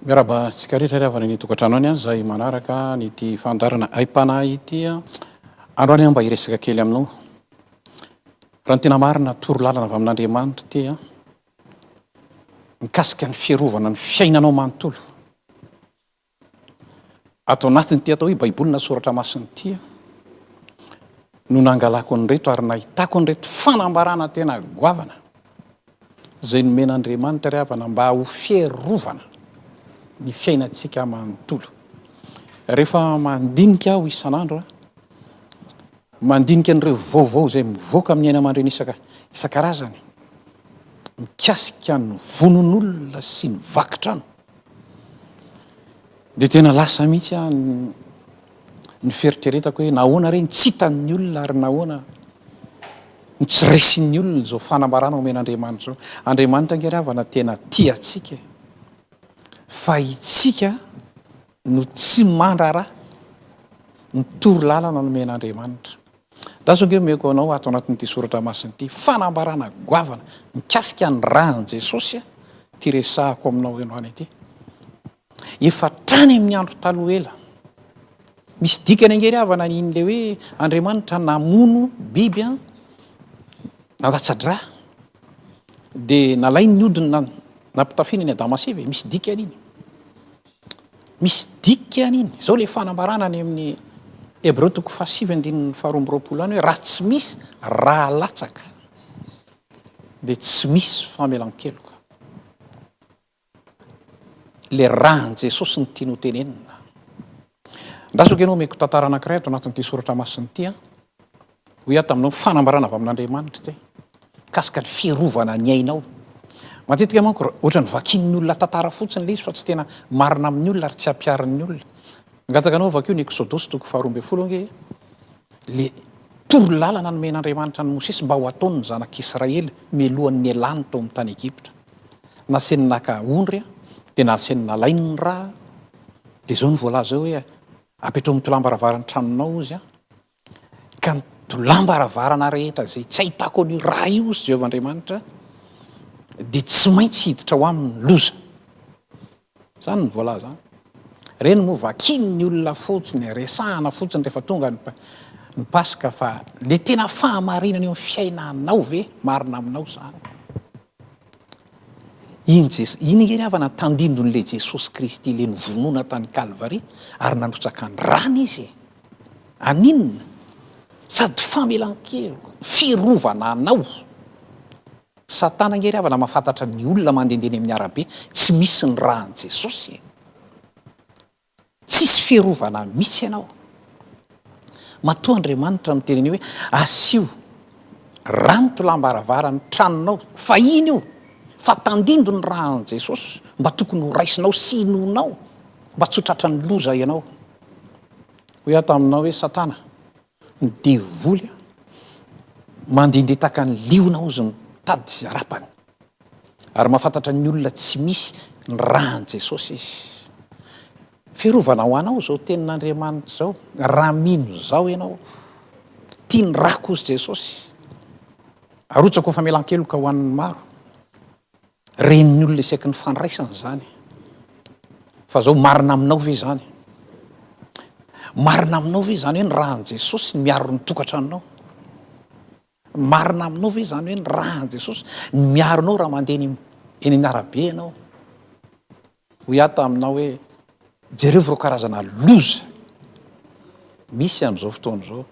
Miaraba tsika rehetra ry avana ny tokantrano any zay manaraka nyty fandarana Aim-panahy ity andro any mba hiresaka kely aminao. Raha ny tena marina toro lalana avy amin'Andriamanitra ty mikasika ny fiarovana ny fiainanao manontolo. Ato anatiny ty atao hoe baibolina soratra masiny ty no nangalako an'ireto ary nahitako an'ireto fanambarana tena goavana zay nomen'Andriamanitra ry havana mba ho fiarovana ny fiainantsika manontolo. Rehefa mandinika aho isan'andro mandinika an'ireo vaovao zay mivoaka amin'ny aina aman-dreny isan-karazany mikasika ny vonon'olona sy ny vakitrano, dia tena lasa mihitsy ny fieritreretako hoe nahoana reny tsy hitan'ny olona ary nahoana ny tsy resin'ny olona zao fanambarana omen'Andriamanitra zao. Andriamanitra nge ry havana tena tia antsika fa itsika no tsy mandrara ny toro lalana nomen'Andriamanitra. Daso nge meko anao ato anatin'ity soratra masiny ity fanambarana goavana mikasika ny rahan'i Jesosy ty resahako aminao androany ity. Efa trany amin'ny andro taloha ela misy dikany ange ry havana n'in'le hoe Andriamanitra namono biby nalatsa-drà dia nalainy ny odiny nampitafina ny Adamaseva. Misy dikany iny, misy dikany iny. Zao le fanambarana any amin'ny Hebreo 7:22 any hoe raha tsy misy raha alatsaka dia tsy misy famelan-keloka. Le rahan'i Jesosy ny tiany ho tenenina. Ndasoka ianao meko tantara anankiray ato anatin'ity soratra masiny ity ho ato aminao fanambarana avy amin'Andriamanitra ty mikasika ny fiarovana ny ainao. Matetika manko ohatra ny vakin'ny olona tantara fotsiny le izy fa tsy tena marina amin'ny olona ary tsy ampiarin'ny olona. Angataka anao vakio ny Exodosy 2:12 nge le toro lalana nomen'Andriamanitra ny Mosesy mba ho ataony ny zanak'Israely mialohan'ny elany tao amin'ny tany Egypta. Naseny naka ondry dia naseny nalainy ny raha dia zao ny voalaza hoe apetrao amin'ny tolambaravarany tranonao izy ka ny tolambaravarana rehetra zay tsy ahitako an'io raha io sy Jehovah Andriamanitra dia tsy maintsy hiditra ho amin'ny loza. Zany ny voalaza. Reny moa vakin'ny olona fotsiny, resahana fotsiny rehefa tonga ny Pasika fa le tena fahamarinana eo amin'ny fiainanao ve marina aminao zany. Iny nge ry havana tandindon'le Jesosy Kristy le nivonona tany Kalvari ary nandrotsaka ny ràny izy aninona sady famelan-keloka fiarovana anao. Satana nge ry havana mahafantatra ny olona mandendeny amin'ny arabe tsy misy ny rahan'i Jesosy, tsisy fiarovana misy ianao. Matoa Andriamanitra miteneny hoe asio rano tolambaravarany tranonao fa iny io fa tandindo ny rahan'i Jesosy mba tokony ho raisinao sy inonao mba tsy ho tratra ny loza ianao. Ho ato aminao hoe Satana ny devoly mandehandeha taka ny liona izy mitady sy ara-panahy ary mahafantatra ny olona tsy misy ny rahan'i Jesosy izy. Fiarovana ho anao zao tenin'Andriamanitra zao, raha mino zao ianao tia ny rako izy Jesosy arotsako famelan-keloka ho an'ny maro. Reniny olona isaiky ny fandraisana zany fa zao marina aminao ve zany? Marina aminao ve zany hoe ny rahan'i Jesosy miaro ny tokantranonao? Marina aminao ve zany hoe ny rahan'i Jesosy miaro anao raha mandeha eny amin'ny arabe ianao? Ho ato aminao hoe jereo ireo karazana loza misy amin'izao fotoana izao.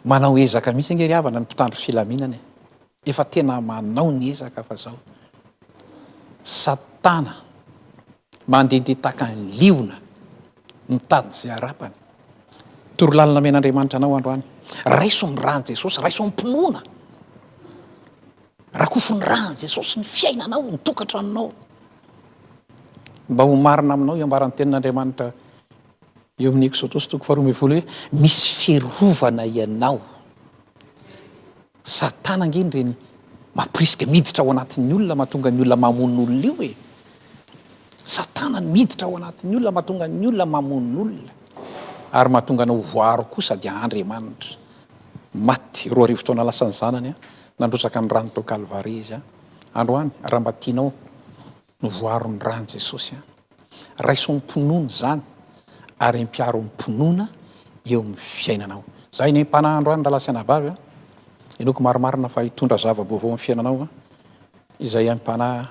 Manao ezaka mihitsy nge ry havana ny mpitandro filaminana. Efa tena manao ny ezaka fa zao Satana mandehandeha taka ny liona mitady zay ara-panahy. Toro lalana men'Andriamanitra anao androany. Raiso ny rahan'i Jesosy, raiso am-pinoana. Rakofo ny rahan'i Jesosy ny fiainanao, ny tokantranonao. Mba ho marina aminao iambaran'ny tenin'Andriamanitra eo amin'ny Exodosy 2:12 hoe misy fiarovana ianao. Satana nge reny mampirisika miditra ao anatin'ny olona mahatonga ny olona mamono olona io Satana miditra ao anatin'ny olona mahatonga ny olona mamono olona ary mahatonga anao voaro kosa dia Andriamanitra. Maty 2 taona lasany zanany nandrotsaka ny rano tao Kalvari izy androany raha mba tianao no voaro ny rany Jesosy raiso mmpinoana zany ary impiaro mpinoana eo amin'ny fiainanao. Zay ny Aim-panahy androany lalasanabavy inoko marimarina fa hitondra zava-baovao amin'ny fiainanao izay Aim-panahy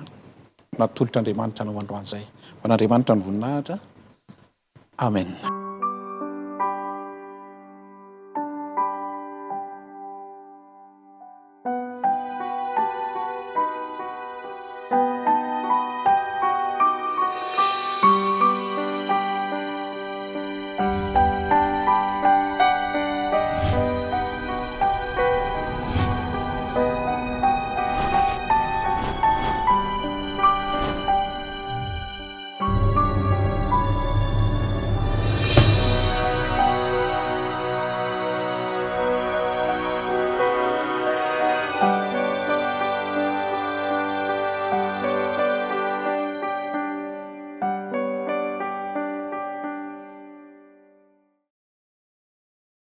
natolotr'Andriamanitra anao androany zay. Ho an'Andriamanitra ny voninahitra. Amen.